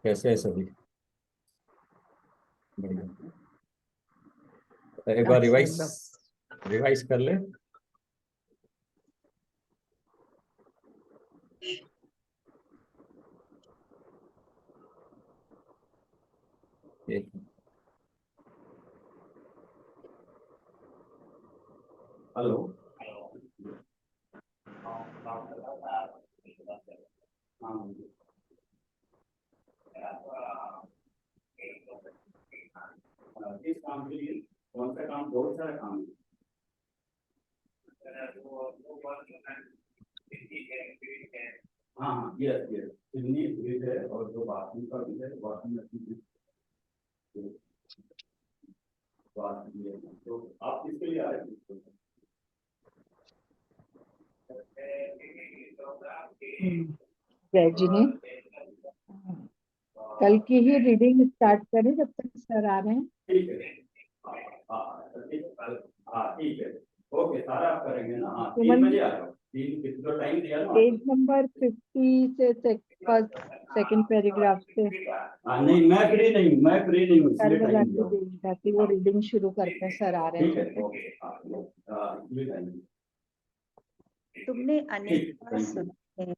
कैसे है सभी? बढ़िया। तो एक बार अच्छा रिवाइज बाप। रिवाइज कर ले। एक हेलो। हाँ, किस काम के लिए? कौन सा काम? बहुत सारा काम है। हाँ हाँ, यस यस, सिडनी ब्रिज है और जो बाथरूम का भी है, बाथरूम में बाथरूम है। तो आप किसके लिए आ रहे हैं? जय जी ने कल की ही रीडिंग स्टार्ट करें जब तक सर आ रहे हैं। ठीक है। हाँ हाँ, ठीक है। ओके, सारा आप करेंगे ना? हाँ, 3 सुमन बजे जी, आ जाओ। 3 किसी को टाइम दिया ना पेज आपको? नंबर 50 से फर्स्ट सेकंड पैराग्राफ से हाँ, नहीं, मैं फ्री नहीं हूँ, कल इसलिए लगा टाइम के दिया हूँ। देंगे ताकि वो रीडिंग शुरू करते हैं, सर आ रहे हैं ठीक जब है, तक। ओके। इसलिए टाइम दिया। तुमने अनेक ठीक, बार थैंक यू। सुना है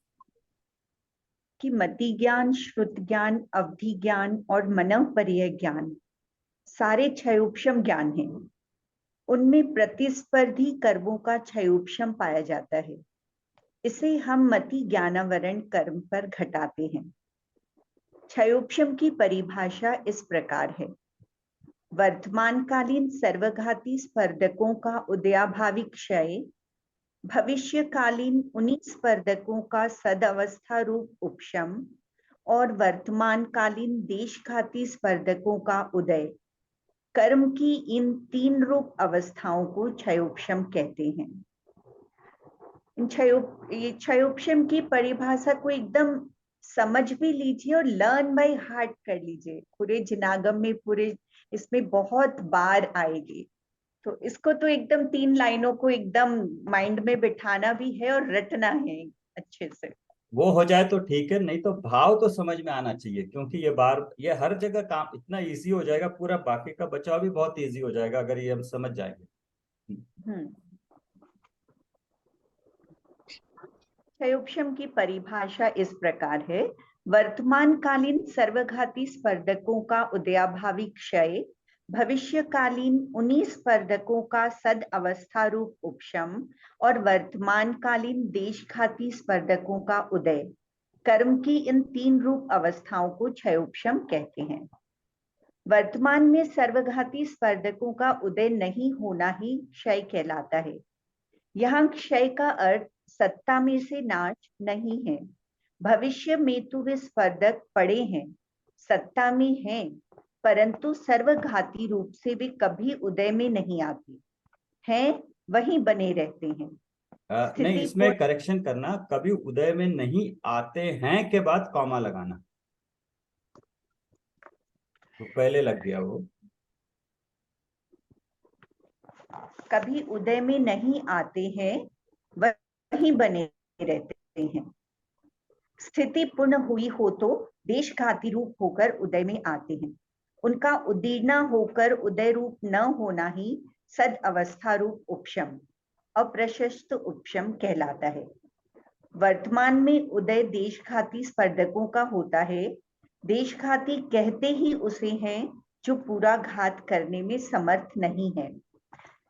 कि मति ज्ञान, श्रुत ज्ञान, अवधि ज्ञान और मनःपर्यय ज्ञान सारे क्षयोपशम ज्ञान हैं। उनमें प्रतिस्पर्धी कर्मों का क्षयोपशम पाया जाता है। इसे हम मति ज्ञानावरण कर्म पर घटाते हैं। क्षयोपशम की परिभाषा इस प्रकार है: वर्तमानकालीन सर्वघाती स्पर्धकों का उदयाभावी क्षय, भविष्यकालीन उन्हीं स्पर्धकों का सदअवस्था रूप उपशम और वर्तमानकालीन देशघाती स्पर्धकों का उदय। कर्म की इन 3 रूप अवस्थाओं को क्षयोपशम कहते हैं। ये क्षयोपशम की परिभाषा को एकदम समझ भी लीजिए और लर्न बाय हार्ट कर लीजिए। पूरे जिनागम में, पूरे इसमें बहुत बार आएगी, तो इसको तो एकदम 3 लाइनों को एकदम माइंड में बिठाना भी है और रटना है अच्छे से। वो हो जाए तो ठीक है, नहीं तो भाव तो समझ में आना चाहिए, क्योंकि ये हर जगह काम इतना इजी हो जाएगा, पूरा बाकी का बचाव भी बहुत इजी हो जाएगा अगर ये हम समझ जाएंगे। क्षयोपशम की परिभाषा इस प्रकार है: वर्तमानकालीन सर्वघाती स्पर्धकों का उदयाभावी क्षय, भविष्यकालीन उन्हीं स्पर्धकों का सद अवस्था रूप उपशम और वर्तमानकालीन देशघाती स्पर्धकों का उदय। कर्म की इन 3 रूप अवस्थाओं को क्षयोपशम कहते हैं। वर्तमान में सर्वघाती स्पर्धकों का उदय नहीं होना ही क्षय कहलाता है। यहाँ क्षय का अर्थ सत्ता में से नाश नहीं है। भविष्य में तो वे स्पर्धक पड़े हैं, सत्ता में हैं, परंतु सर्वघाती रूप से वे कभी उदय में नहीं आते हैं, वहीं बने रहते हैं। नहीं, स्थिति इसमें करेक्शन करना, कभी उदय में नहीं आते हैं के बाद कॉमा लगाना, तो पहले लग गया वो। कभी उदय में नहीं आते हैं, वहीं बने रहते हैं। स्थिति पूर्ण हुई हो तो देशघाती रूप होकर उदय में आते हैं। उनका उदीर्णा होकर उदय रूप न होना ही सद अवस्था रूप उपशम, अप्रशस्त उपशम कहलाता है। वर्तमान में उदय देशघाती स्पर्धकों का होता है। देशघाती कहते ही उसे हैं जो पूरा घात करने में समर्थ नहीं है।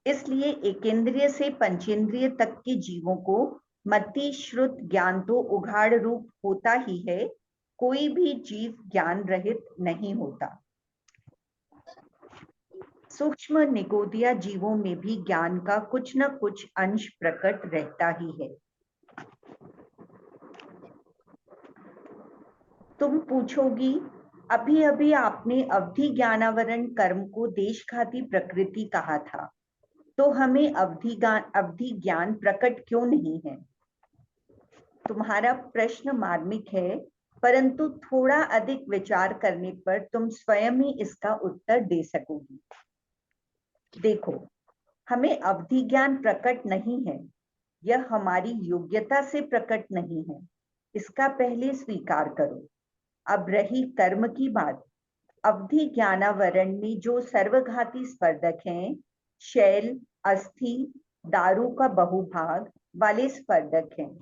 इसलिए एकेंद्रिय से पंचेंद्रिय तक के जीवों को मति श्रुत ज्ञान तो उघाड़ रूप होता ही है, कोई भी जीव ज्ञान रहित नहीं होता। सूक्ष्म निगोदिया जीवों में भी ज्ञान का कुछ न कुछ अंश प्रकट रहता ही है। तुम पूछोगी, अभी अभी आपने अवधि ज्ञानावरण कर्म को देशघाती प्रकृति कहा था, तो हमें अवधि ज्ञान प्रकट क्यों नहीं है? तुम्हारा प्रश्न मार्मिक है, परंतु थोड़ा अधिक विचार करने पर तुम स्वयं ही इसका उत्तर दे सकोगी। देखो, हमें अवधि ज्ञान प्रकट नहीं है, यह हमारी योग्यता से प्रकट नहीं है, इसका पहले स्वीकार करो। अब रही कर्म की बात। अवधि ज्ञानावरण में जो सर्वघाती स्पर्धक हैं, शैल, अस्थि, दारू का बहुभाग वाले स्पर्धक हैं,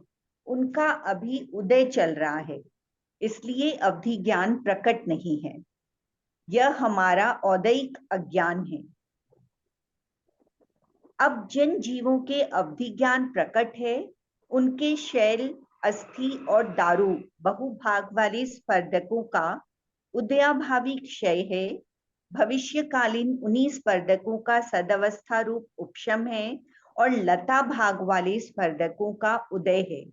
उनका अभी उदय चल रहा है, इसलिए अवधि ज्ञान प्रकट नहीं है। यह हमारा औदैहिक अज्ञान है। अब जिन जीवों के अवधि ज्ञान प्रकट है, उनके शैल, अस्थि और दारू बहुभाग वाले स्पर्धकों का उदयाभावी क्षय है। भविष्यकालीन उन्हीं स्पर्धकों का सदवस्था रूप उपशम है और लता भाग वाले स्पर्धकों का उदय है।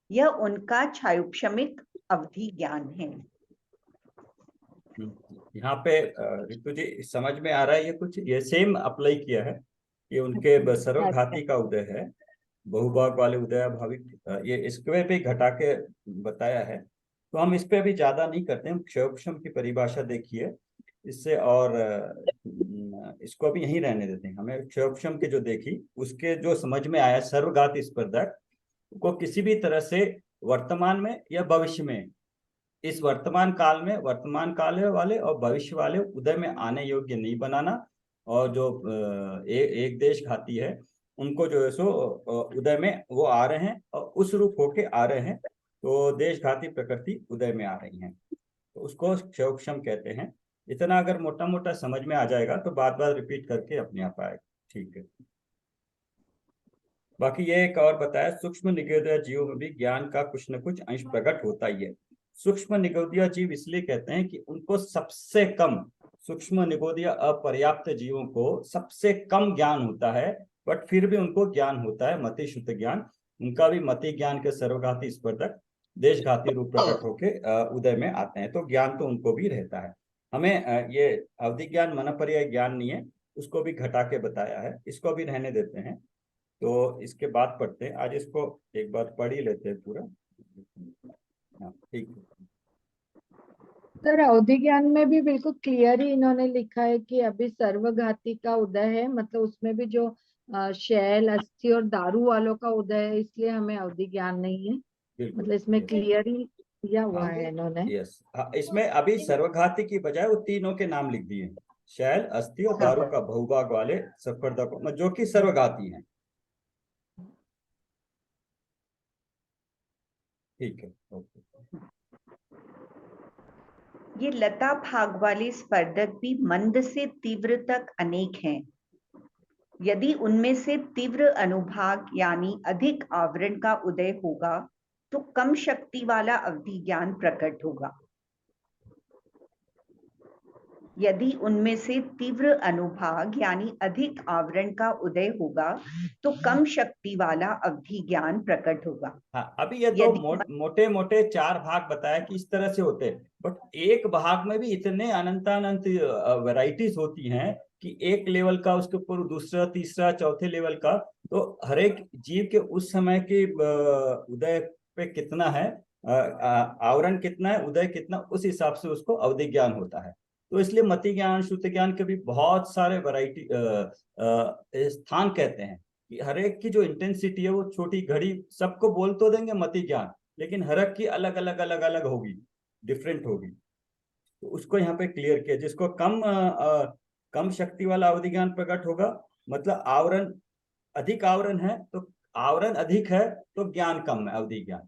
यह उनका क्षयोपशमिक अवधि ज्ञान है। यहाँ पे रितु जी समझ में आ रहा है, ये कुछ ये सेम अप्लाई किया है। ये उनके सर्वघाती का उदय है, बहुभाग वाले उदय भाविक, ये इसके पे घटा के बताया है। तो हम इस पे अभी ज्यादा नहीं करते हैं। क्षयोपशम की परिभाषा देखिए इससे, और इसको अभी यहीं रहने देते हैं। हमें क्षयोपशम के जो देखी उसके जो समझ में आया, सर्वघाती स्पर्धक को किसी भी तरह से वर्तमान में या भविष्य में, इस वर्तमान काल में, वर्तमान काल वाले और भविष्य वाले उदय में आने योग्य नहीं बनाना। और जो एक देश घाती है, उनको जो है सो उदय में वो आ रहे हैं और उस रूप होके आ रहे हैं, तो देश घाती प्रकृति उदय में आ रही हैं, तो उसको क्षयोक्षम कहते हैं। इतना अगर मोटा मोटा समझ में आ जाएगा तो बार बार रिपीट करके अपने आप आएगा। ठीक है। बाकी ये एक और बताया, सूक्ष्म निगोदय जीवों में भी ज्ञान का कुछ न कुछ अंश प्रकट होता ही है। सूक्ष्म निगोदीय जीव इसलिए कहते हैं कि उनको सबसे कम, सूक्ष्म निगोदीय अपर्याप्त जीवों को सबसे कम ज्ञान होता है, बट फिर भी उनको ज्ञान होता है, मति शुद्ध ज्ञान। उनका भी मति ज्ञान के सर्वघाती स्पर्धक देशघाती रूप प्रकट होके उदय में आते हैं, तो ज्ञान तो उनको भी रहता है। हमें ये अवधि ज्ञान मनपर्याय ज्ञान नहीं है, उसको भी घटा के बताया है, इसको भी रहने देते हैं। तो इसके बाद पढ़ते हैं, आज इसको एक बार पढ़ ही लेते हैं पूरा। हाँ ठीक है। सर अवधि ज्ञान में भी बिल्कुल क्लियर ही इन्होंने लिखा है कि अभी सर्वघाती का उदय है, मतलब उसमें भी जो शैल, अस्थि और दारू वालों का उदय है, इसलिए हमें अवधि ज्ञान नहीं है। बिल्कुल मतलब इसमें yes, क्लियर ही किया हुआ हाँ है इन्होंने। यस। हाँ, इसमें अभी सर्वघाती की बजाय वो तीनों के नाम लिख दिए, शैल, अस्थि और हाँ दारू का बहुभाग वाले स्पर्धकों, जो कि सर्वघाती हैं। ठीक है, ओके। ये लता भाग वाले स्पर्धक भी मंद से तीव्र तक अनेक हैं। यदि उनमें से तीव्र अनुभाग यानी अधिक आवरण का उदय होगा, तो कम शक्ति वाला अवधि ज्ञान प्रकट होगा। यदि उनमें से तीव्र अनुभाग यानी अधिक आवरण का उदय होगा, तो कम शक्ति वाला अवधि ज्ञान प्रकट होगा। हाँ, अभी ये तो यदि मोटे मोटे चार भाग बताया कि इस तरह से होते हैं, बट एक भाग में भी इतने अनंतानंत वैरायटीज होती हैं कि एक लेवल का उसके ऊपर दूसरा, तीसरा, चौथे लेवल का, तो हर एक जीव के उस समय के उदय पे कितना है, आवरण कितना है, उदय कितना, उस हिसाब से उसको अवधि ज्ञान होता है। तो इसलिए मति ज्ञान, श्रुति ज्ञान के भी बहुत सारे वैरायटी स्थान कहते हैं कि हर एक की जो इंटेंसिटी है, वो छोटी घड़ी सबको बोल तो देंगे मति ज्ञान, लेकिन हर एक की अलग अलग अलग अलग होगी, डिफरेंट होगी। तो उसको यहाँ पे क्लियर किया, जिसको कम शक्ति वाला अवधि ज्ञान प्रकट होगा, मतलब आवरण अधिक, आवरण है तो आवरण अधिक है तो ज्ञान कम है, अवधि ज्ञान।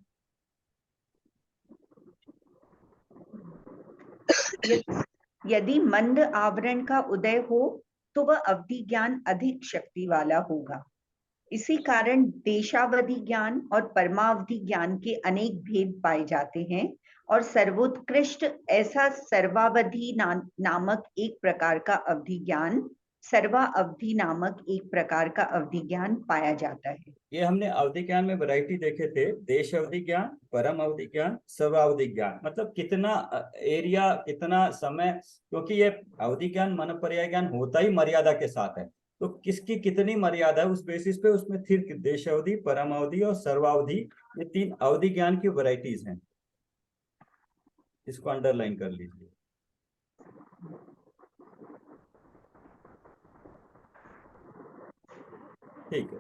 यदि मंद आवरण का उदय हो, तो वह अवधि ज्ञान अधिक शक्ति वाला होगा। इसी कारण देशावधि ज्ञान और परमावधि ज्ञान के अनेक भेद पाए जाते हैं, और सर्वोत्कृष्ट ऐसा सर्वावधि नामक एक प्रकार का अवधि ज्ञान, सर्वा अवधि नामक एक प्रकार का अवधि ज्ञान पाया जाता है। ये हमने अवधि ज्ञान में वैरायटी देखे थे, देश अवधि ज्ञान, परम अवधि ज्ञान, सर्वावधि ज्ञान, मतलब कितना एरिया, कितना समय, क्योंकि ये अवधि ज्ञान मन पर्याय ज्ञान होता ही मर्यादा के साथ है, तो किसकी कितनी मर्यादा है उस बेसिस पे उसमें फिर देश अवधि, परम अवधि और सर्वावधि, ये तीन अवधि ज्ञान की वैरायटीज हैं। इसको अंडरलाइन कर लीजिए। ठीक है।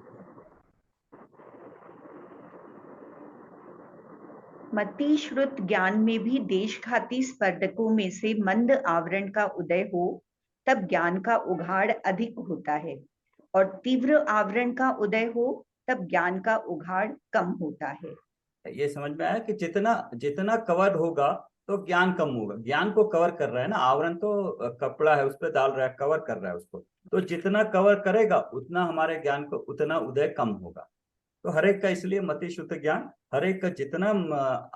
मति श्रुत ज्ञान में भी देशघाती स्पर्धकों में से मंद आवरण का उदय हो तब ज्ञान का उघाड़ अधिक होता है, और तीव्र आवरण का उदय हो तब ज्ञान का उघाड़ कम होता है। ये समझ में आया कि जितना जितना कवर होगा तो ज्ञान कम होगा। ज्ञान को कवर कर रहा है ना, आवरण तो कपड़ा है, उस पर डाल रहा है, कवर कर रहा है उसको। तो जितना कवर करेगा उतना हमारे ज्ञान को उतना उदय कम होगा। तो हर एक का इसलिए मति शुद्ध ज्ञान, हर एक का जितना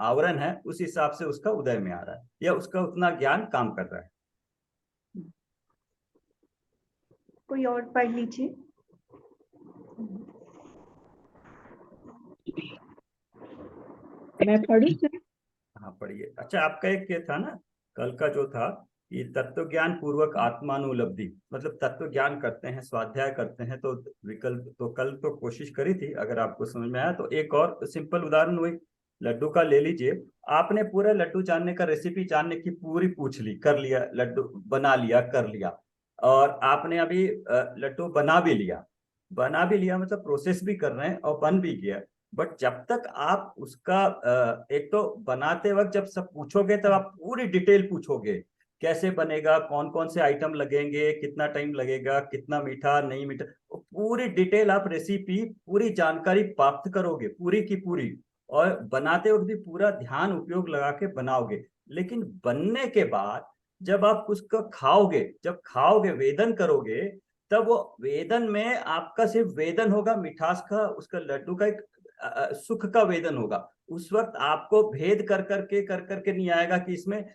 आवरण है उस हिसाब से उसका उदय में आ रहा है, या उसका उतना ज्ञान काम कर रहा है। कोई और पढ़ लीजिए। मैं पढ़ूं सर? हाँ पढ़िए। अच्छा, आपका एक ये था ना कल का जो था कि तत्व ज्ञान पूर्वक आत्मानुलब्धि, मतलब तत्व ज्ञान करते हैं, स्वाध्याय करते हैं, तो विकल्प तो कल तो कोशिश करी थी, अगर आपको समझ में आया तो एक और सिंपल उदाहरण वही लड्डू का ले लीजिए। आपने पूरा लड्डू जानने का, रेसिपी जानने की पूरी पूछ ली, कर लिया, लड्डू बना लिया, कर लिया, और आपने अभी लड्डू बना भी लिया मतलब प्रोसेस भी कर रहे हैं और बन भी गया। बट जब तक आप उसका एक तो बनाते वक्त जब सब पूछोगे तब आप पूरी डिटेल पूछोगे, कैसे बनेगा, कौन कौन से आइटम लगेंगे, कितना टाइम लगेगा, कितना मीठा नहीं मीठा, पूरी डिटेल आप रेसिपी पूरी जानकारी प्राप्त करोगे पूरी की पूरी, और बनाते वक्त भी पूरा ध्यान उपयोग लगा के बनाओगे। लेकिन बनने के बाद जब आप उसको खाओगे, जब खाओगे, वेदन करोगे, तब वो वेदन में आपका सिर्फ वेदन होगा, मिठास का, उसका लड्डू का एक सुख का वेदन होगा। उस वक्त आपको भेद कर करके नहीं आएगा कि इसमें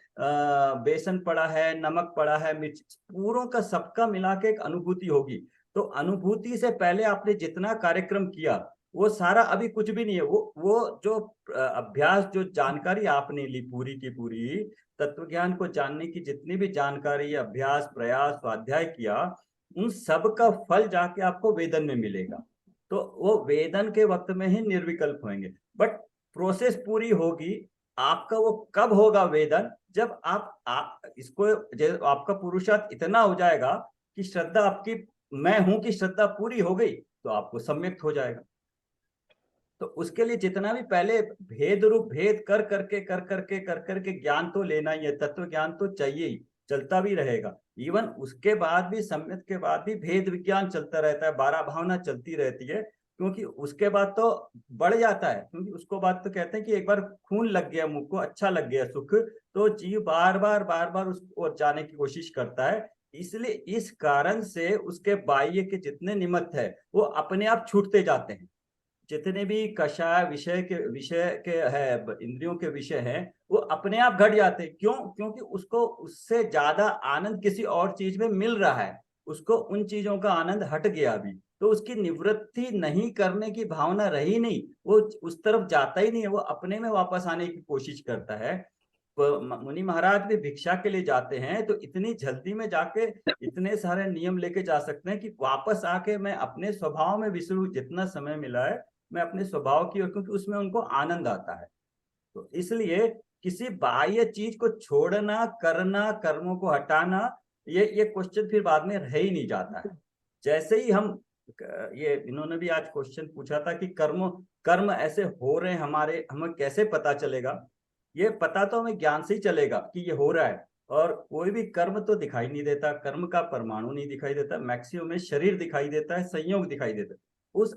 बेसन पड़ा है, नमक पड़ा है, मिर्च, पूरों का सबका मिला के एक अनुभूति होगी। तो अनुभूति से पहले आपने जितना कार्यक्रम किया वो सारा अभी कुछ भी नहीं है। वो जो अभ्यास, जो जानकारी आपने ली पूरी की पूरी, तत्व ज्ञान को जानने की जितनी भी जानकारी, अभ्यास, प्रयास, स्वाध्याय किया, उन सब का फल जाके आपको वेदन में मिलेगा। तो वो वेदन के वक्त में ही निर्विकल्प होंगे। बट प्रोसेस पूरी होगी आपका, वो कब होगा वेदन, जब आप इसको, जब आपका पुरुषार्थ इतना हो जाएगा कि श्रद्धा आपकी, मैं हूं की श्रद्धा पूरी हो गई, तो आपको सम्यक्त हो जाएगा। तो उसके लिए जितना भी पहले भेद रूप भेद कर करके ज्ञान तो लेना ही है, तत्व ज्ञान तो चाहिए ही, चलता भी रहेगा। इवन उसके बाद भी, सम्यक के बाद भी भेद विज्ञान चलता रहता है, 12 भावना चलती रहती है, क्योंकि उसके बाद तो बढ़ जाता है। क्योंकि उसको बाद तो कहते हैं कि एक बार खून लग गया मुंह को, अच्छा लग गया सुख, तो जीव बार बार उस ओर जाने की कोशिश करता है। इसलिए इस कारण से उसके बाह्य के जितने निमित्त है वो अपने आप छूटते जाते हैं। जितने भी कषाय विषय के है, इंद्रियों के विषय हैं, वो अपने आप घट जाते हैं। क्यों? क्योंकि उसको उससे ज्यादा आनंद किसी और चीज में मिल रहा है, उसको उन चीजों का आनंद हट गया अभी, तो उसकी निवृत्ति नहीं करने की भावना रही नहीं, वो उस तरफ जाता ही नहीं है, वो अपने में वापस आने की कोशिश करता है। मुनि महाराज भी भिक्षा के लिए जाते हैं तो इतनी जल्दी में जाके इतने सारे नियम लेके जा सकते हैं कि वापस आके मैं अपने स्वभाव में विसरू, जितना समय मिला है मैं अपने स्वभाव की ओर, क्योंकि उसमें उनको आनंद आता है। तो इसलिए किसी बाह्य चीज को छोड़ना, करना, कर्मों को हटाना, ये क्वेश्चन फिर बाद में रह ही नहीं जाता है। जैसे ही हम, ये इन्होंने भी आज क्वेश्चन पूछा था कि कर्म ऐसे हो रहे हैं हमारे, हमें कैसे पता चलेगा? ये पता तो हमें ज्ञान से ही चलेगा कि ये हो रहा है। और कोई भी कर्म तो दिखाई नहीं देता, कर्म का परमाणु नहीं दिखाई देता, मैक्सिमम में शरीर दिखाई देता है, संयोग दिखाई देता है। उस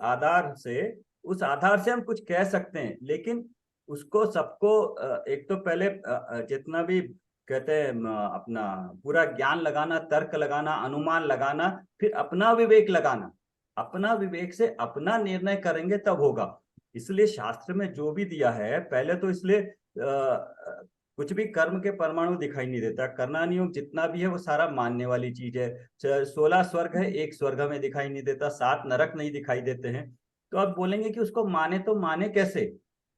आधार से हम कुछ कह सकते हैं, लेकिन उसको सबको एक तो पहले जितना भी कहते हैं अपना पूरा ज्ञान लगाना, तर्क लगाना, अनुमान लगाना, फिर अपना विवेक लगाना, अपना विवेक से अपना निर्णय करेंगे तब होगा। इसलिए शास्त्र में जो भी दिया है, पहले तो इसलिए कुछ भी कर्म के परमाणु दिखाई नहीं देता, करना नियोग जितना भी है वो सारा मानने वाली चीज है। 16 स्वर्ग है, एक स्वर्ग में दिखाई नहीं देता, 7 नरक नहीं दिखाई देते हैं। तो आप बोलेंगे कि उसको माने, तो माने कैसे?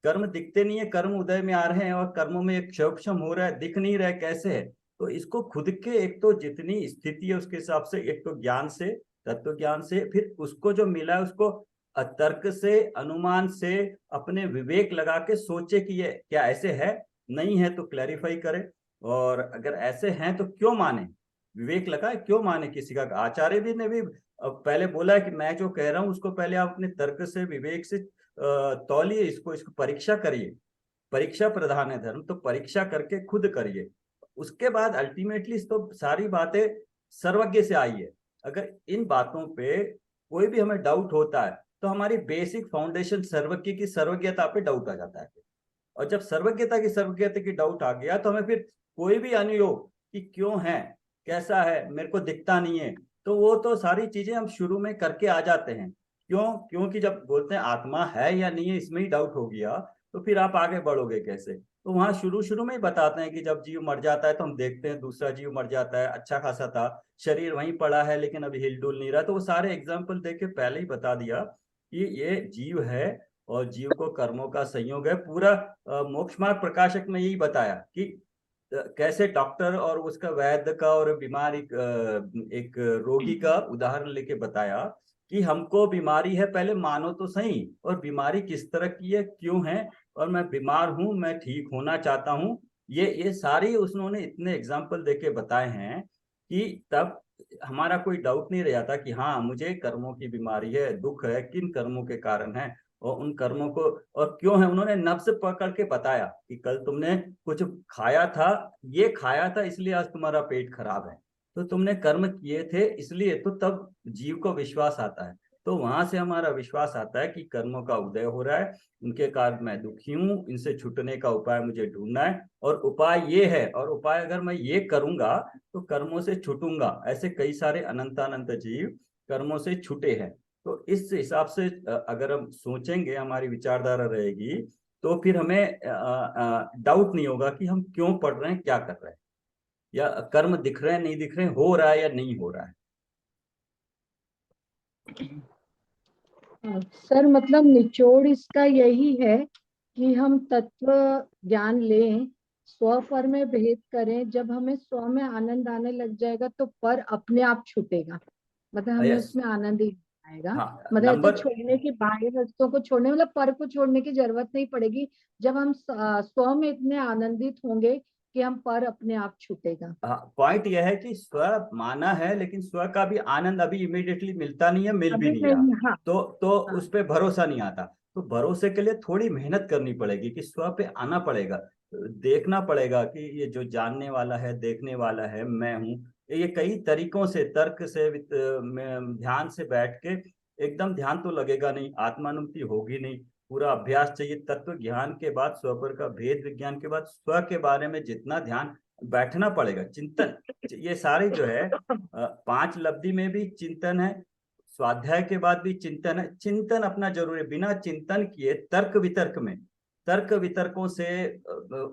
कर्म दिखते नहीं है, कर्म उदय में आ रहे हैं और कर्मों में एक क्षोभक्षम हो रहा है, दिख नहीं रहा है, कैसे है? तो इसको खुद के, एक तो जितनी स्थिति है उसके हिसाब से, एक तो ज्ञान से, तत्व ज्ञान से, फिर उसको जो मिला है उसको तर्क से, अनुमान से, अपने विवेक लगा के सोचे कि ये क्या ऐसे है, नहीं है तो क्लैरिफाई करे, और अगर ऐसे हैं तो क्यों माने, विवेक लगाए क्यों माने किसी का। आचार्य भी ने भी पहले बोला है कि मैं जो कह रहा हूं उसको पहले आप अपने तर्क से, विवेक से तौलिए, इसको परीक्षा करिए, परीक्षा प्रधान है धर्म, तो परीक्षा करके खुद करिए। उसके बाद अल्टीमेटली तो सारी बातें सर्वज्ञ से आई है। अगर इन बातों पे कोई भी हमें डाउट होता है तो हमारी बेसिक फाउंडेशन सर्वज्ञ की सर्वज्ञता पे डाउट आ जाता है। और जब सर्वज्ञता की डाउट आ गया तो हमें फिर कोई भी अनुयोग कि क्यों है, कैसा है, मेरे को दिखता नहीं है, तो वो तो सारी चीजें हम शुरू में करके आ जाते हैं। क्यों? क्योंकि जब बोलते हैं आत्मा है या नहीं है इसमें ही डाउट हो गया, तो फिर आप आगे बढ़ोगे कैसे? तो वहां शुरू शुरू में ही बताते हैं कि जब जीव मर जाता है तो हम देखते हैं दूसरा जीव मर जाता है, अच्छा खासा था, शरीर वहीं पड़ा है लेकिन अभी हिलडुल नहीं रहा। तो वो सारे एग्जाम्पल दे के पहले ही बता दिया कि ये जीव है और जीव को कर्मों का संयोग है। पूरा मोक्ष मार्ग प्रकाशक में यही बताया कि कैसे डॉक्टर और उसका वैद्य का और बीमारी एक रोगी का उदाहरण लेके बताया कि हमको बीमारी है, पहले मानो तो सही, और बीमारी किस तरह की है, क्यों है, और मैं बीमार हूं, मैं ठीक होना चाहता हूं। ये सारी उन्होंने इतने एग्जाम्पल देके बताए हैं कि तब हमारा कोई डाउट नहीं रह जाता कि हाँ मुझे कर्मों की बीमारी है, दुख है, किन कर्मों के कारण है और उन कर्मों को और क्यों है। उन्होंने नब्ज पकड़ के बताया कि कल तुमने कुछ खाया था, ये खाया था इसलिए आज तुम्हारा पेट खराब है, तो तुमने कर्म किए थे इसलिए, तो तब जीव को विश्वास आता है। तो वहां से हमारा विश्वास आता है कि कर्मों का उदय हो रहा है, उनके कारण मैं दुखी हूं, इनसे छूटने का उपाय मुझे ढूंढना है, और उपाय ये है, और उपाय अगर मैं ये करूंगा तो कर्मों से छूटूंगा। ऐसे कई सारे अनंत जीव कर्मों से छूटे हैं। तो इस हिसाब से अगर हम सोचेंगे, हमारी विचारधारा रहेगी, तो फिर हमें डाउट नहीं होगा कि हम क्यों पढ़ रहे हैं, क्या कर रहे हैं, या कर्म दिख रहे हैं नहीं दिख रहे हैं, हो रहा है या नहीं हो रहा है। सर मतलब निचोड़ इसका यही है कि हम तत्व ज्ञान लें, स्व पर में भेद करें। जब हमें स्व में आनंद आने लग जाएगा तो पर अपने आप छूटेगा, मतलब हमें यस। उसमें आनंद ही आएगा। हाँ, मतलब ऐसे नंबर। छोड़ने की, बाह्य वस्तुओं को छोड़ने, मतलब पर को छोड़ने की जरूरत नहीं पड़ेगी। जब हम स्व में इतने आनंदित होंगे कि हम पर अपने आप छूटेगा। हाँ, पॉइंट यह है कि स्व माना है लेकिन स्व का भी आनंद अभी इमीडिएटली मिलता नहीं है, मिल भी अभी नहीं रहा। नहीं, हाँ। तो हाँ, उस पे भरोसा नहीं आता। तो भरोसे के लिए थोड़ी मेहनत करनी पड़ेगी कि स्व पे आना पड़ेगा, देखना पड़ेगा कि ये जो जानने वाला है, देखने वाला है, मैं हूँ। ये कई तरीकों से, तर्क से, ध्यान से बैठ के, एकदम ध्यान तो लगेगा नहीं, आत्मानुभूति होगी नहीं, पूरा अभ्यास चाहिए। तत्व ज्ञान के बाद, स्व पर का भेद विज्ञान के बाद, स्व के बारे में जितना ध्यान बैठना पड़ेगा, चिंतन, ये सारे जो है 5 लब्धि में भी चिंतन है, स्वाध्याय के बाद भी चिंतन है। चिंतन अपना जरूरी है, बिना चिंतन किए तर्क वितर्क में, तर्क वितर्कों से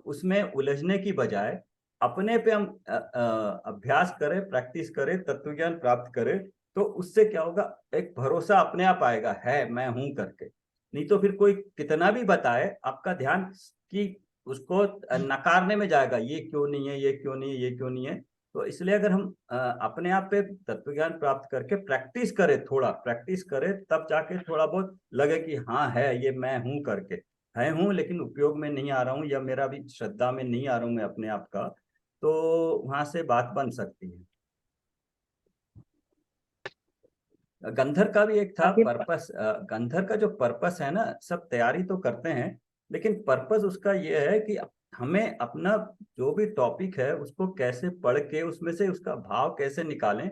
उसमें उलझने की बजाय अपने पे हम अभ्यास करें, प्रैक्टिस करें, तत्वज्ञान प्राप्त करें, तो उससे क्या होगा, एक भरोसा अपने आप आएगा, है मैं हूं करके। नहीं तो फिर कोई कितना भी बताए, आपका ध्यान कि उसको नकारने में जाएगा, ये क्यों नहीं है, ये क्यों नहीं है, ये क्यों नहीं है। तो इसलिए अगर हम अपने आप पे तत्व ज्ञान प्राप्त करके प्रैक्टिस करें, थोड़ा प्रैक्टिस करें, तब जाके थोड़ा बहुत लगे कि हाँ है, ये मैं हूं करके, है हूं लेकिन उपयोग में नहीं आ रहा हूँ, या मेरा भी श्रद्धा में नहीं आ रहा हूँ मैं अपने आप का, तो वहां से बात बन सकती है। गंधर का भी एक था आगे पर्पस। गंधर का जो पर्पस है ना, सब तैयारी तो करते हैं लेकिन पर्पस उसका ये है कि हमें अपना जो भी टॉपिक है उसको कैसे पढ़ के उसमें से उसका भाव कैसे निकालें,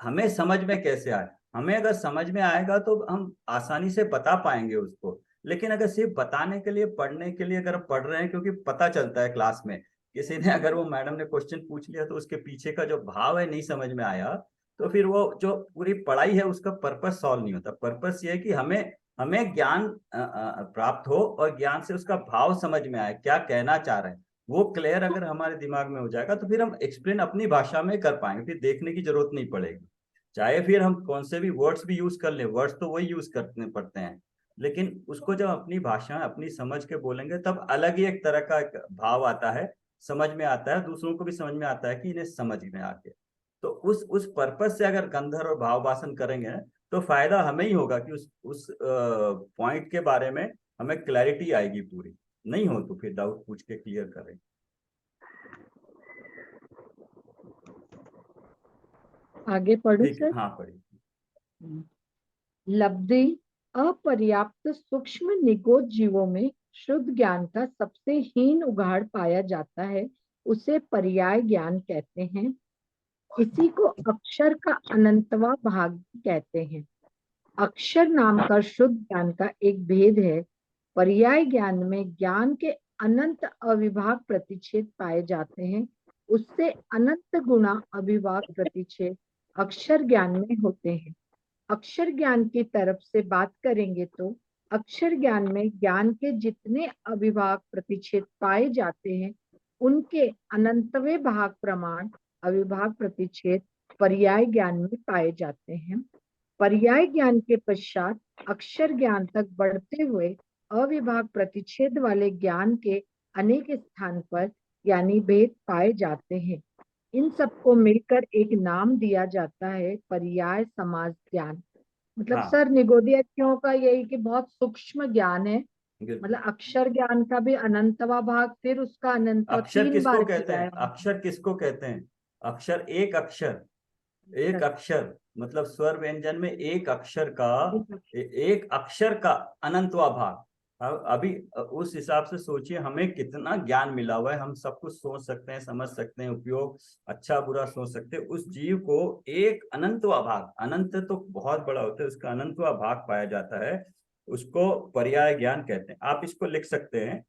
हमें समझ में कैसे आए। हमें अगर समझ में आएगा तो हम आसानी से बता पाएंगे उसको। लेकिन अगर सिर्फ बताने के लिए, पढ़ने के लिए अगर पढ़ रहे हैं, क्योंकि पता चलता है क्लास में किसी ने अगर वो मैडम ने क्वेश्चन पूछ लिया तो उसके पीछे का जो भाव है नहीं समझ में आया, तो फिर वो जो पूरी पढ़ाई है उसका पर्पस सॉल्व नहीं होता। पर्पस ये है कि हमें हमें ज्ञान प्राप्त हो और ज्ञान से उसका भाव समझ में आए, क्या कहना चाह रहे हैं, वो क्लियर अगर हमारे दिमाग में हो जाएगा तो फिर हम एक्सप्लेन अपनी भाषा में कर पाएंगे, फिर देखने की जरूरत नहीं पड़ेगी। चाहे फिर हम कौन से भी वर्ड्स भी यूज कर लें, वर्ड्स तो वही यूज करने पड़ते हैं, लेकिन उसको जब अपनी भाषा अपनी समझ के बोलेंगे तब अलग ही एक तरह का एक भाव आता है, समझ में आता है, दूसरों को भी समझ में आता है कि इन्हें समझ में आ गया। तो उस पर्पस से अगर गंधर और भाववासन करेंगे तो फायदा हमें ही होगा कि उस पॉइंट के बारे में हमें क्लैरिटी आएगी पूरी। नहीं हो तो फिर डाउट पूछ के क्लियर करें। आगे पढ़ू ठीक है, सर। हाँ पढ़िए। लब्धि अपर्याप्त सूक्ष्म निगोद जीवों में शुद्ध ज्ञान का सबसे हीन उघाड़ पाया जाता है, उसे पर्याय ज्ञान कहते हैं। इसी को अक्षर का अनंतवा भाग कहते हैं। अक्षर नाम का शुद्ध ज्ञान का एक भेद है। पर्याय ज्ञान में ज्ञान के अनंत अविभाग प्रतिच्छेद पाए जाते हैं, उससे अनंत गुणा अविभाग प्रतिच्छेद अक्षर ज्ञान में होते हैं। अक्षर ज्ञान की तरफ से बात करेंगे तो अक्षर ज्ञान में ज्ञान के जितने अविभाग प्रतिच्छेद पाए जाते हैं, उनके अनंतवे भाग प्रमाण अविभाग प्रतिच्छेद पर्याय ज्ञान में पाए जाते हैं। पर्याय ज्ञान के पश्चात अक्षर ज्ञान तक बढ़ते हुए अविभाग प्रतिच्छेद वाले ज्ञान के अनेक स्थान पर यानी भेद पाए जाते हैं। इन सबको मिलकर एक नाम दिया जाता है पर्याय समास ज्ञान। मतलब हाँ। सर निगोदियात्रियों का यही कि बहुत सूक्ष्म ज्ञान है। बिल्कुल। मतलब अक्षर ज्ञान का भी अनंतवा भाग, फिर उसका अनंतवा अक्षर 3 किसको बार कहते किया हैं? है। अक्षर किसको कहते हैं? अक्षर एक अक्षर मतलब स्वर व्यंजन में एक अक्षर का अनंतवा भाग। अभी उस हिसाब से सोचिए हमें कितना ज्ञान मिला हुआ है, हम सब कुछ सोच सकते हैं, समझ सकते हैं, उपयोग अच्छा बुरा सोच सकते हैं। उस जीव को एक अनंतवा भाग, अनंत तो बहुत बड़ा होता है, उसका अनंतवा भाग पाया जाता है, उसको पर्याय ज्ञान कहते हैं। आप इसको लिख सकते हैं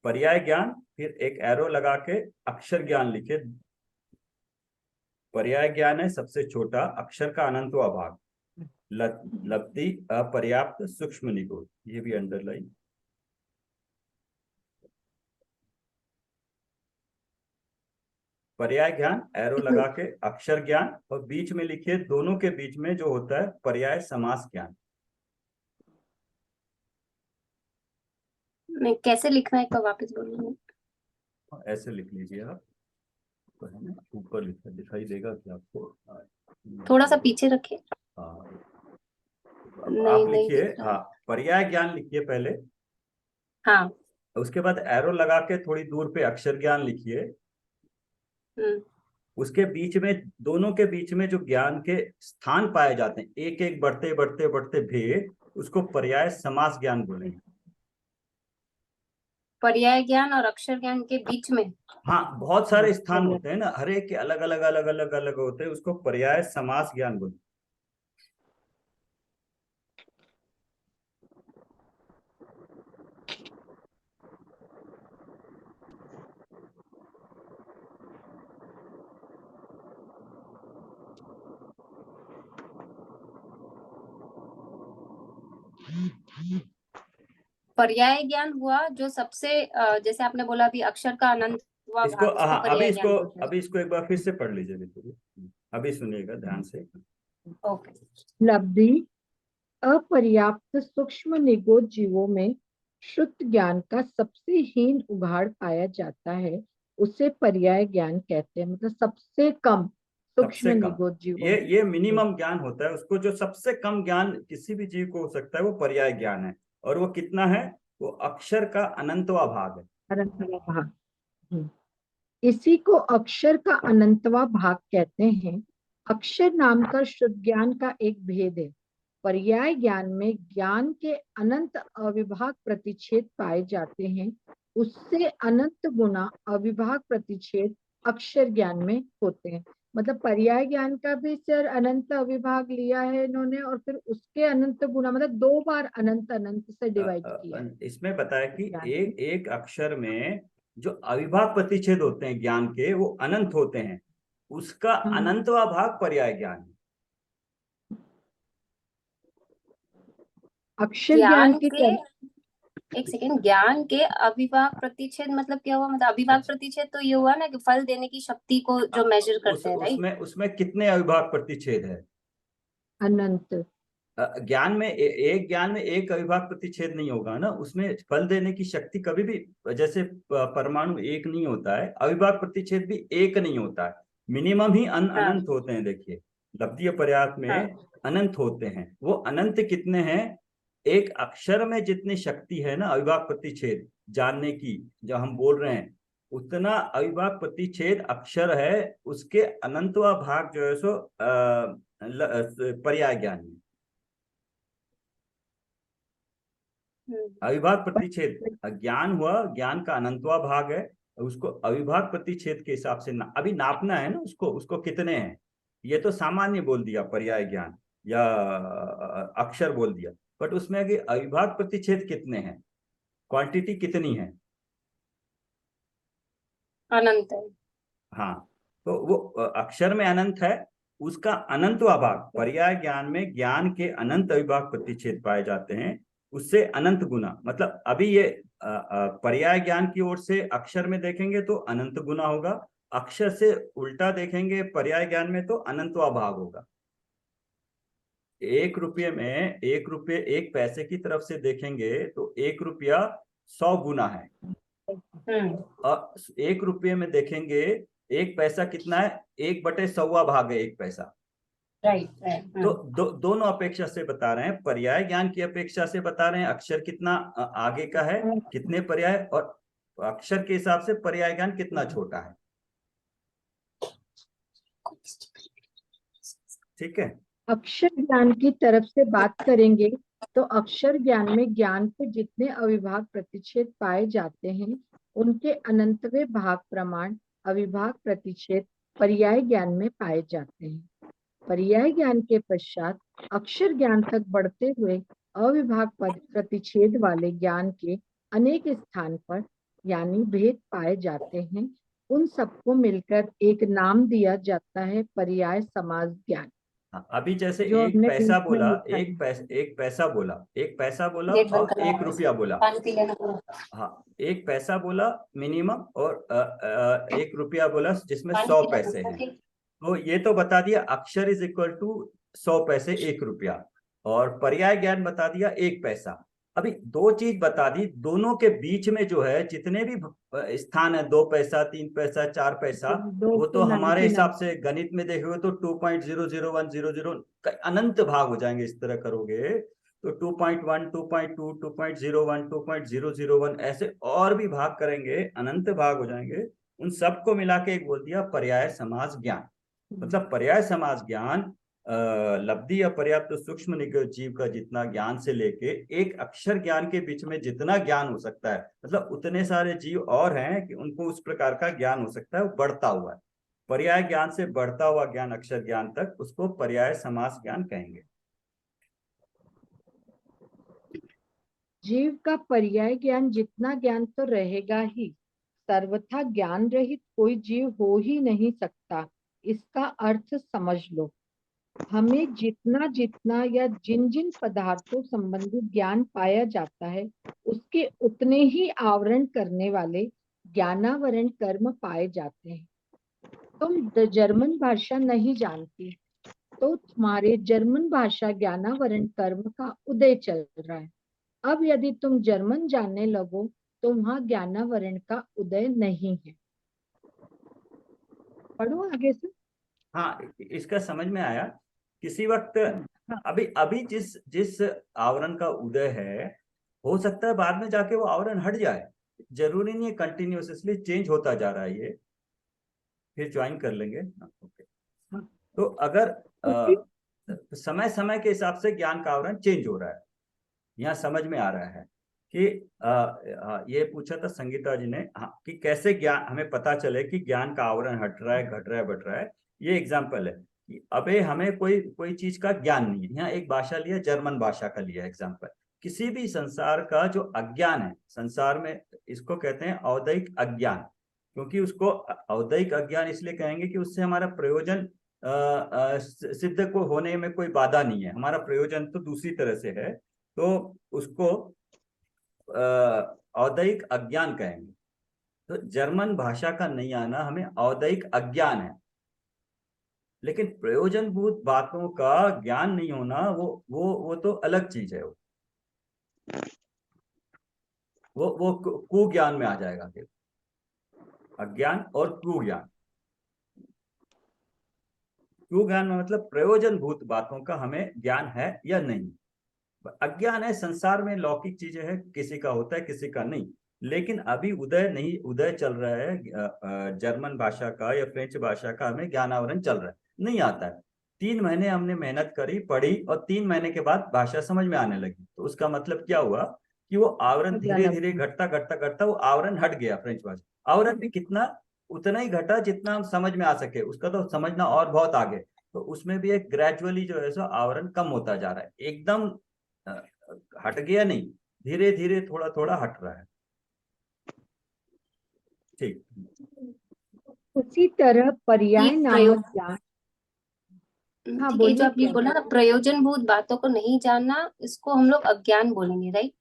पर्याय ज्ञान, फिर एक एरो लगा के अक्षर ज्ञान लिखे। पर्याय ज्ञान है सबसे छोटा, अक्षर का अनंतवा भाग, लब्धि अपर्याप्त सूक्ष्म निगोद, ये भी अंडरलाइन। पर्याय ज्ञान एरो लगा के अक्षर ज्ञान, और बीच में लिखिए दोनों के बीच में जो होता है पर्याय समास ज्ञान। मैं कैसे लिखना है, एक बार वापस बोलिए। ऐसे लिख लीजिए आप, ऊपर दिखाई देगा कि आपको? थोड़ा सा पीछे रखिए। हाँ, नहीं आप लिखिए। दिख रहा। हाँ, पर्याय ज्ञान लिखिए पहले, हाँ। उसके बाद एरो लगा के थोड़ी दूर पे अक्षर ज्ञान लिखिए। उसके बीच में, दोनों के बीच में जो ज्ञान के स्थान पाए जाते हैं, एक एक बढ़ते बढ़ते बढ़ते भेद, उसको पर्याय समास ज्ञान बोलेंगे। पर्याय ज्ञान और अक्षर ज्ञान के बीच में हाँ, बहुत सारे स्थान होते हैं ना, हर एक के अलग अलग अलग अलग अलग होते हैं, उसको पर्याय समास ज्ञान बोलते हैं। पर्याय ज्ञान हुआ जो सबसे जैसे आपने बोला अभी अक्षर का अनंत हुआ इसको भाग, उसको हाँ, पर्याय ज्ञान बोलते हैं। अभी इसको एक बार फिर से पढ़ लीजिए बिल्कुल, अभी सुनिएगा ध्यान से। ओके। लब्धि अपर्याप्त सूक्ष्म निगोद जीवों में शुद्ध ज्ञान का सबसे हीन उघाड़ पाया जाता है, उसे पर्याय ज्ञान कहते हैं। मतलब सबसे कम सूक्ष्म सबसे कम, निगोद जीवों ये मिनिमम ज्ञान होता है, उसको जो सबसे कम ज्ञान किसी भी जीव को हो सकता है वो पर्याय ज्ञान है। और वो कितना है? वो अक्षर का अनंतवा भाग है। अनंतवा भाग। इसी को अक्षर का अनंतवा भाग कहते हैं। अक्षर नाम का शुद्ध ज्ञान का एक भेद है। पर्याय ज्ञान में ज्ञान के अनंत अविभाग प्रतिच्छेद पाए जाते हैं, उससे अनंत गुना अविभाग प्रतिच्छेद अक्षर ज्ञान में होते हैं। मतलब पर्याय ज्ञान का भी सर अनंत अविभाग लिया है इन्होंने, और फिर उसके अनंत गुना, मतलब 2 बार अनंत अनंत से डिवाइड किया है। इसमें बताया कि एक एक अक्षर में जो अविभाग प्रतिच्छेद होते हैं ज्ञान के, वो अनंत होते हैं, उसका अनंतवा भाग पर्याय ज्ञान है। अक्षर ज्ञान की एक सेकेंड, ज्ञान के अविभाग प्रतिच्छेद मतलब क्या हुआ? मतलब अविभाग प्रतिच्छेद तो ये हुआ ना कि फल देने की शक्ति को जो मेजर करते हैं, राइट? उसमें कितने अविभाग प्रतिच्छेद है? अनंत। ज्ञान में एक ज्ञान में एक अविभाग प्रतिच्छेद नहीं होगा ना, उसमें फल देने की शक्ति कभी भी, जैसे परमाणु एक नहीं होता है, अविभाग प्रतिच्छेद भी एक नहीं होता है, मिनिमम ही अनंत होते हैं। देखिए लब्धि पर्याप्त में अनंत होते हैं। वो अनंत कितने हैं? एक अक्षर में जितनी शक्ति है ना अविभाग प्रतिच्छेद जानने की, जो हम बोल रहे हैं, उतना अविभाग प्रतिच्छेद अक्षर है, उसके अनंतवा भाग जो है सो पर्याय ज्ञान में। अविभाग प्रतिच्छेद ज्ञान हुआ, ज्ञान का अनंतवा भाग है, उसको अविभाग प्रतिच्छेद के हिसाब से अभी नापना है ना, उसको कितने हैं। ये तो सामान्य बोल दिया पर्याय ज्ञान या अक्षर बोल दिया, बट उसमें अभी अविभाग प्रतिच्छेद कितने हैं, क्वांटिटी कितनी है, अनंत है। हाँ, तो वो अक्षर में अनंत है, उसका अनंतवा भाग पर्याय ज्ञान में ज्ञान के अनंत अविभाग प्रतिच्छेद पाए जाते हैं, उससे अनंत गुना। मतलब अभी ये पर्याय ज्ञान की ओर से अक्षर में देखेंगे तो अनंत गुना होगा, अक्षर से उल्टा देखेंगे पर्याय ज्ञान में तो अनंतवा भाग होगा। 1 रुपये में 1 रुपये 1 पैसे की तरफ से देखेंगे तो 1 रुपया 100 गुना है, और 1 रुपये में देखेंगे 1 पैसा कितना है, 1/100 भाग है 1 पैसा। राइट। तो दोनों अपेक्षा से बता रहे हैं, पर्याय ज्ञान की अपेक्षा से बता रहे हैं अक्षर कितना आगे का है, कितने पर्याय, और अक्षर के हिसाब से पर्याय ज्ञान कितना छोटा है। ठीक है। अक्षर ज्ञान की तरफ से बात करेंगे तो अक्षर ज्ञान में ज्ञान के जितने अविभाग प्रतिच्छेद पाए जाते हैं उनके अनंतवे भाग प्रमाण अविभाग प्रतिच्छेद पर्याय ज्ञान में पाए जाते हैं। पर्याय ज्ञान के पश्चात अक्षर ज्ञान तक बढ़ते हुए अविभाग प्रतिच्छेद वाले ज्ञान के अनेक स्थान पर यानी भेद पाए जाते हैं। उन सबको मिलकर एक नाम दिया जाता है पर्याय समास ज्ञान। अभी जैसे जो 1 हमने पैसा बीच में बोला, लिखा है। 1 पैसा बोला, 1 पैसा बोला गेट बंद और करना 1 है। रुपया बोला, पानी पी लेना पूरा। हाँ 1 पैसा बोला मिनिमम, और 1 रुपया बोला जिसमें पानी 100 पी लेना, पैसे हैं। ठीक। तो ये तो बता दिया अक्षर इज इक्वल टू 100 पैसे 1 रुपया, और पर्याय ज्ञान बता दिया 1 पैसा। अभी 2 चीज बता दी, दोनों के बीच में जो है जितने भी स्थान है, 2 पैसा 3 पैसा 4 पैसा, वो तो हमारे हिसाब से गणित में देखोगे तो 2.00100 अनंत भाग हो जाएंगे। इस तरह करोगे तो 2.1 2.2 2.01 2.001 ऐसे और भी भाग करेंगे, अनंत भाग हो जाएंगे। उन सबको मिला के एक बोल दिया पर्याय समास ज्ञान। मतलब पर्याय समास ज्ञान लब्धि या पर्याप्त सूक्ष्म निगत जीव का जितना ज्ञान से लेके एक अक्षर ज्ञान के बीच में जितना ज्ञान हो सकता है, मतलब उतने सारे जीव और हैं कि उनको उस प्रकार का ज्ञान हो सकता है, वो बढ़ता हुआ है। पर्याय ज्ञान से बढ़ता हुआ ज्ञान अक्षर ज्ञान तक, उसको पर्याय समास ज्ञान कहेंगे। जीव का पर्याय ज्ञान जितना ज्ञान तो रहेगा ही, सर्वथा ज्ञान रहित कोई जीव हो ही नहीं सकता, इसका अर्थ समझ लो। हमें जितना जितना या जिन जिन पदार्थों संबंधित ज्ञान पाया जाता है उसके उतने ही आवरण करने वाले ज्ञानावरण कर्म पाए जाते हैं। तुम जर्मन भाषा नहीं जानती तो तुम्हारे जर्मन भाषा ज्ञानावरण कर्म का उदय चल रहा है। अब यदि तुम जर्मन जानने लगो तो वहां ज्ञानावरण का उदय नहीं है। पढ़ो आगे से। हाँ, इसका समझ में आया। किसी वक्त अभी जिस आवरण का उदय है, हो सकता है बाद में जाके वो आवरण हट जाए, जरूरी नहीं है कंटिन्यूस, इसलिए चेंज होता जा रहा है। ये फिर ज्वाइन कर लेंगे। ओके, तो अगर समय समय के हिसाब से ज्ञान का आवरण चेंज हो रहा है, यहाँ समझ में आ रहा है कि ये पूछा था संगीता जी ने, हाँ, कि कैसे ज्ञान हमें पता चले कि ज्ञान का आवरण हट रहा है, घट रहा है, बढ़ रहा है। ये एग्जाम्पल है कि अबे हमें कोई चीज का ज्ञान नहीं है। यहाँ एक भाषा लिया, जर्मन भाषा का लिया एग्जाम्पल। किसी भी संसार का जो अज्ञान है संसार में, इसको कहते हैं औदैहिक अज्ञान, क्योंकि उसको औदैहिक अज्ञान इसलिए कहेंगे कि उससे हमारा प्रयोजन सिद्ध को होने में कोई बाधा नहीं है, हमारा प्रयोजन तो दूसरी तरह से है, तो उसको औदैहिक अज्ञान कहेंगे। तो जर्मन भाषा का नहीं आना हमें औदैहिक अज्ञान है, लेकिन प्रयोजनभूत बातों का ज्ञान नहीं होना वो तो अलग चीज है। वो कुज्ञान में आ जाएगा फिर, अज्ञान और कुज्ञान। कुज्ञान में मतलब प्रयोजनभूत बातों का हमें ज्ञान है या नहीं। अज्ञान है, संसार में लौकिक चीजें हैं, किसी का होता है किसी का नहीं। लेकिन अभी उदय चल रहा है जर्मन भाषा का या फ्रेंच भाषा का, हमें ज्ञानावरण चल रहा है, नहीं आता है। 3 महीने हमने मेहनत करी, पढ़ी, और 3 महीने के बाद भाषा समझ में आने लगी। तो उसका मतलब क्या हुआ कि वो आवरण अगला धीरे नंबर। धीरे घटता घटता घटता वो आवरण हट गया फ्रेंच भाषा। आवरण भी कितना, उतना ही घटा जितना हम समझ में आ सके, उसका तो समझना और बहुत आगे। तो उसमें भी एक ग्रेजुअली जो है सो आवरण कम होता जा रहा है, एकदम हट गया नहीं, धीरे धीरे थोड़ा थोड़ा हट रहा है। ठीक। उसी तरह ये पर्याय प्रयोग नामक ज्ञान। हाँ ठीक है, जो बोलिए आपने क्या। बोला ना प्रयोजनभूत बातों को नहीं जानना, इसको हम लोग अज्ञान बोलेंगे, राइट?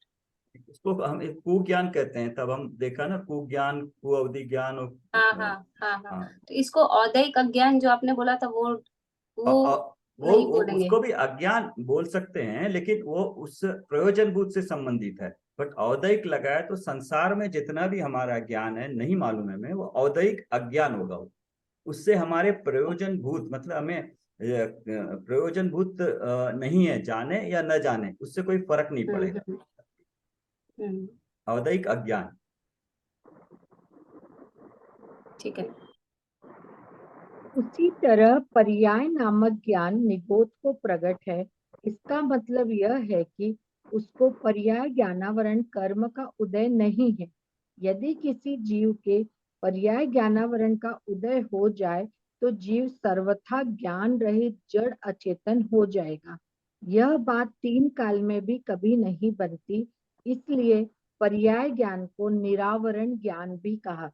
इसको हम एक कुज्ञान कहते हैं, तब हम देखा ना, कुज्ञान, कुअवधि ज्ञान और हाँ हाँ हाँ हाँ। हाँ। तो इसको औदैहिक अज्ञान जो आपने बोला था वो नहीं वो बोलेंगे। उसको भी अज्ञान बोल सकते हैं, लेकिन वो उस प्रयोजनभूत से संबंधित है। बट औदैहिक लगाया तो संसार में जितना भी हमारा ज्ञान है नहीं मालूम है हमें, वो औदैहिक अज्ञान होगा। उससे हमारे प्रयोजनभूत मतलब हमें प्रयोजनभूत नहीं है, जाने या न जाने उससे कोई फर्क नहीं पड़ेगा। हम्म हम्म, औदैहिक अज्ञान। ठीक है। उसी तरह पर्याय नामक ज्ञान निगोद को प्रकट है। इसका मतलब यह है कि उसको पर्याय ज्ञानावरण कर्म का उदय नहीं है। यदि किसी जीव के पर्याय ज्ञानावरण का उदय हो जाए तो जीव सर्वथा ज्ञान रहित जड़ अचेतन हो जाएगा। यह बात तीन काल में भी कभी नहीं बनती, इसलिए पर्याय ज्ञान को निरावरण ज्ञान भी कहा।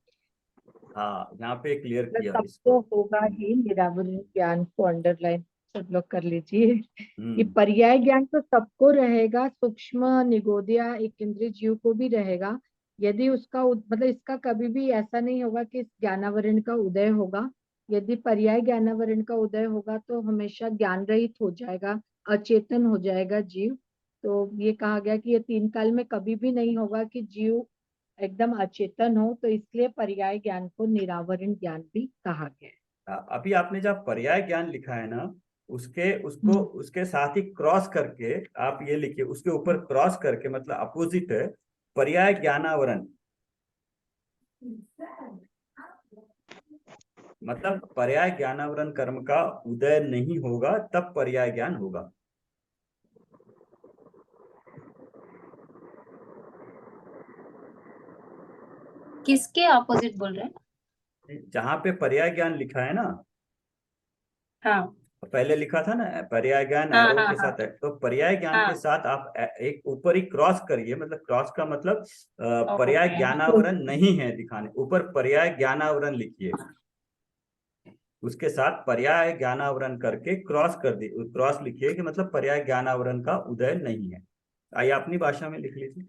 हाँ, यहाँ पे क्लियर किया तब इसको। तो होगा ही निरावरण ज्ञान को अंडरलाइन सब लोग कर लीजिए कि हम्म। पर्याय ज्ञान तो सबको रहेगा, सूक्ष्म निगोदिया एक इंद्रिय जीव को भी रहेगा। यदि उसका मतलब इसका कभी भी ऐसा नहीं होगा कि इस ज्ञानावरण का उदय होगा। यदि पर्याय ज्ञानावरण का उदय होगा तो हमेशा ज्ञान रहित हो जाएगा, अचेतन हो जाएगा जीव। तो ये कहा गया कि ये तीन काल में कभी भी नहीं होगा कि जीव एकदम अचेतन हो, तो इसलिए पर्याय ज्ञान को निरावरण ज्ञान भी कहा गया है। अभी आपने जब पर्याय ज्ञान लिखा है ना, उसको हम्म, उसके साथ ही क्रॉस करके आप ये लिखिए, उसके ऊपर क्रॉस करके, मतलब अपोजिट है, पर्याय ज्ञानावरण। मतलब पर्याय ज्ञानावरण कर्म का उदय नहीं होगा तब पर्याय ज्ञान होगा। किसके ऑपोजिट बोल रहे हैं? जहां पे पर्याय ज्ञान लिखा है ना, हाँ पहले लिखा था ना पर्याय ज्ञान हाँ एरो हाँ के हाँ साथ है, तो पर्याय ज्ञान के हाँ। साथ आप एक ऊपर ही क्रॉस करिए, मतलब क्रॉस का मतलब पर्याय ओके। तो ज्ञानावरण नहीं है दिखाने, ऊपर पर्याय ज्ञानावरण लिखिए, उसके साथ पर्याय ज्ञानावरण करके क्रॉस कर दी, क्रॉस लिखिए कि मतलब पर्याय ज्ञानावरण का उदय नहीं है। आइए अपनी भाषा में लिख लीजिए।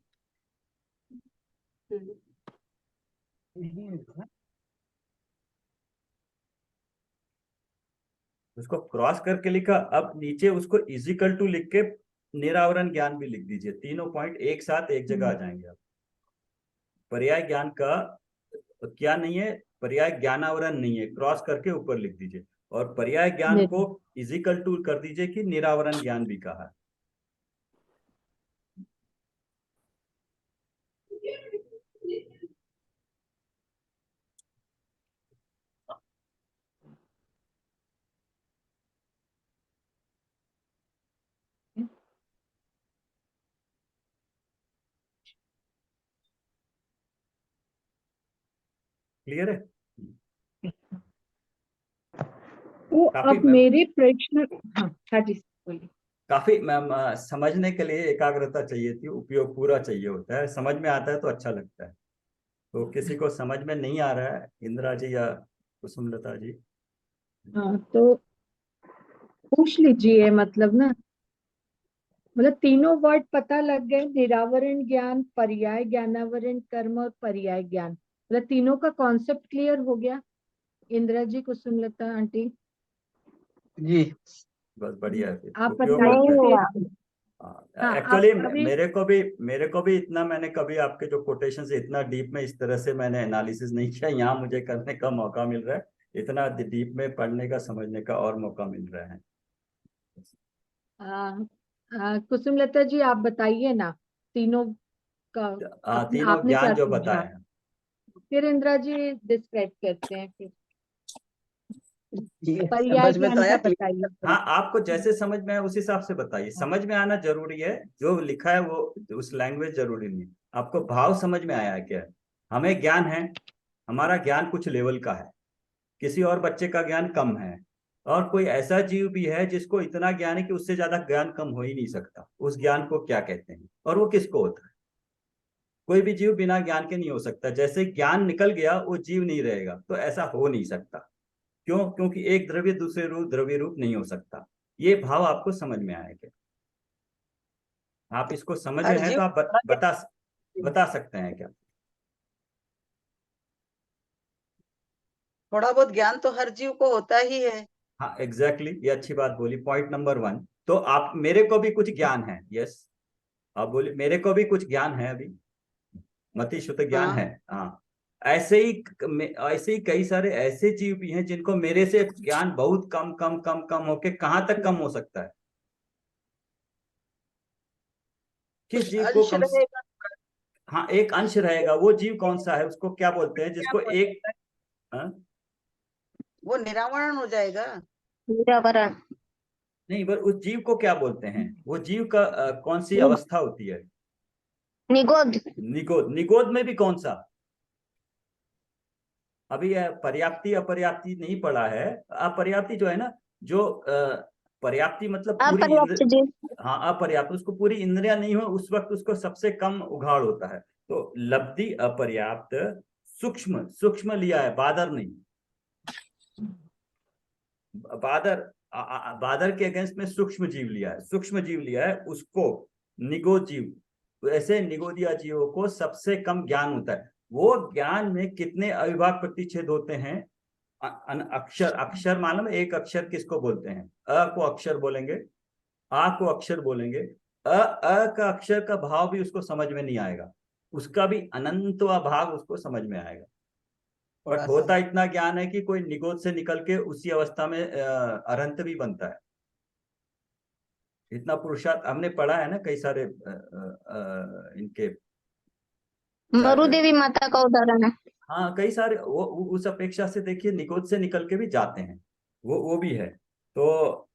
हम्म, उसको क्रॉस करके लिखा, अब नीचे उसको इजिकल टू लिख के निरावरण ज्ञान भी लिख दीजिए, तीनों पॉइंट एक साथ एक जगह आ जाएंगे। आप पर्याय ज्ञान का क्या नहीं है, पर्याय ज्ञानावरण नहीं है, क्रॉस करके ऊपर लिख दीजिए, और पर्याय ज्ञान को इजिकल टू कर दीजिए कि निरावरण ज्ञान भी कहा है। क्लियर है? तो काफी अब मेरे प्रश्न। हाँ हाँ जी बोलिए। काफी मैम समझने के लिए एकाग्रता चाहिए थी, उपयोग पूरा चाहिए होता है, समझ में आता है तो अच्छा लगता है। तो किसी को समझ में नहीं आ रहा है, इंदिरा जी या कुसुमलता जी? हाँ तो पूछ लीजिए, मतलब ना, मतलब तीनों वर्ड पता लग गए, निरावरण ज्ञान, पर्याय ज्ञानावरण कर्म और पर्याय ज्ञान, मतलब तीनों का कॉन्सेप्ट क्लियर हो गया। इंदिरा जी, कुसुमलता आंटी। जी बस बढ़िया है, फिर आप उपयोग नहीं होता है। बताइए हुआ। फिर। हाँ आप एक्चुअली अभी। मेरे को भी इतना, मैंने कभी आपके जो कोटेशन से इतना डीप में इस तरह से मैंने एनालिसिस नहीं किया, यहाँ मुझे करने का मौका मिल रहा है, इतना डीप में पढ़ने का समझने का और मौका मिल रहा है। कुसुमलता जी आप बताइए ना तीनों का। अपने तीनों आपने क्या ज्ञान जो समझा, बताए हैं। फिर इंदिरा जी डिस्क्राइब करते हैं फिर। ये पर्याय समझ में तो ज्ञान आया का बताइए। हाँ, आपको जैसे समझ में आए उस हिसाब से बताइए। समझ में आना जरूरी है, जो लिखा है वो उस लैंग्वेज जरूरी नहीं है। आपको भाव समझ में आया है क्या? हमें ज्ञान है, हमारा ज्ञान कुछ लेवल का है, किसी और बच्चे का ज्ञान कम है, और कोई ऐसा जीव भी है जिसको इतना ज्ञान है कि उससे ज्यादा ज्ञान कम हो ही नहीं सकता। उस ज्ञान को क्या कहते हैं और वो किसको होता है? कोई भी जीव बिना ज्ञान के नहीं हो सकता। जैसे ज्ञान निकल गया वो जीव नहीं रहेगा, तो ऐसा हो नहीं सकता। क्यों? क्योंकि एक द्रव्य दूसरे रूप द्रव्य रूप नहीं हो सकता। ये भाव आपको समझ में आएगा। आप इसको समझ हर रहे हैं जीव तो आप बता सकते हैं क्या? थोड़ा बहुत ज्ञान तो हर जीव को होता ही है। हाँ, एग्जैक्टली, ये अच्छी बात बोली। Point number 1। तो आप, मेरे को भी कुछ ज्ञान है, यस, आप बोलिए मेरे को भी कुछ ज्ञान है अभी, मति शुद्ध ज्ञान है। हाँ, हाँ, ऐसे ही कई सारे ऐसे जीव भी हैं जिनको मेरे से ज्ञान बहुत कम कम कम कम होके कहाँ तक कम हो सकता है? किस कुछ जीव को अंश कम? रहेगा। हाँ, एक अंश रहेगा। वो जीव कौन सा है? उसको क्या बोलते हैं क्या जिसको बोलते एक? हैं? हाँ? वो निरावरण हो जाएगा। निरावरण। नहीं, पर उस जीव को क्या बोलते हैं? वो जीव का कौन सी अवस्था होती है? निगोद। निगोद। निगोद में भी कौन सा? अभी यह पर्याप्ति अपर्याप्ति नहीं पढ़ा है। अपर्याप्ति जो है ना, जो पर्याप्ति मतलब पूरी अपर्याप्त जीव। हाँ, अपर्याप्त, उसको पूरी इंद्रिया नहीं हो उस वक्त उसको सबसे कम उघाड़ होता है। तो लब्धि अपर्याप्त, सूक्ष्म, सूक्ष्म लिया है, बादर नहीं। बादर बादर के अगेंस्ट में सूक्ष्म जीव लिया है, सूक्ष्म जीव लिया है उसको निगोद जीव। ऐसे निगोदिया जीवों को सबसे कम ज्ञान होता है। वो ज्ञान में कितने अविभाग प्रतिच्छेद होते हैं? अक्षर, अक्षर मालूम है? एक अक्षर किसको बोलते हैं? अ को अक्षर बोलेंगे, आ को अक्षर बोलेंगे। का अक्षर का भाव भी उसको समझ में नहीं आएगा, उसका भी अनंतवा भाग उसको समझ में आएगा। बट थोड़ा सा। होता इतना ज्ञान है कि कोई निगोद से निकल के उसी अवस्था में अरंत भी बनता है। इतना पुरुषार्थ हमने पढ़ा है ना, कई सारे इनके मरुदेवी माता का उदाहरण है। हाँ, कई सारे वो उस अपेक्षा से देखिए निगोद से निकल के भी जाते हैं, वो भी है। तो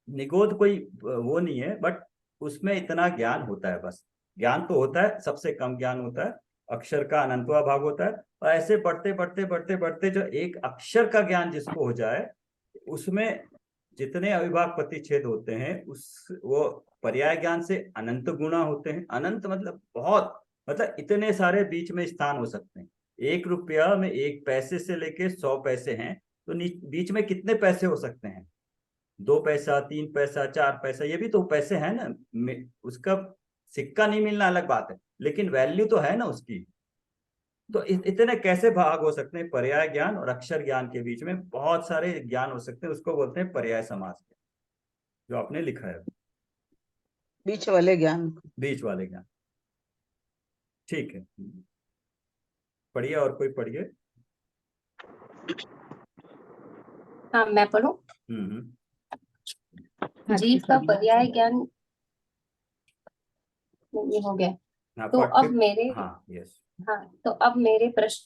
निगोद कोई वो नहीं है, बट उसमें इतना ज्ञान होता है बस। ज्ञान तो होता है, सबसे कम ज्ञान होता है, अक्षर का अनंतवा भाग होता है। और ऐसे बढ़ते बढ़ते बढ़ते बढ़ते जो एक अक्षर का ज्ञान जिसको हो जाए, उसमें जितने अविभाग प्रतिच्छेद होते हैं उस वो पर्याय ज्ञान से अनंत गुणा होते हैं। अनंत मतलब बहुत, मतलब इतने सारे बीच में स्थान हो सकते हैं। 1 रुपया में 1 पैसे से लेके 100 पैसे हैं, तो बीच में कितने पैसे हो सकते हैं? 2 पैसा, 3 पैसा, 4 पैसा, ये भी तो पैसे हैं ना। उसका सिक्का नहीं मिलना अलग बात है, लेकिन वैल्यू तो है ना उसकी। तो इतने कैसे भाग हो सकते हैं? पर्याय ज्ञान और अक्षर ज्ञान के बीच में बहुत सारे ज्ञान हो सकते हैं, उसको बोलते हैं पर्याय समास, जो आपने लिखा है, बीच वाले ज्ञान। बीच वाले ज्ञान। ठीक है, पढ़िए, और कोई पढ़िए। हाँ, मैं पढ़ूं। हम्म। हाँ, जीव ठीक का है। पर्याय ज्ञान ये हो गया। हाँ, तो पढ़ के। अब मेरे हाँ, यस। हाँ, तो अब मेरे प्रश्न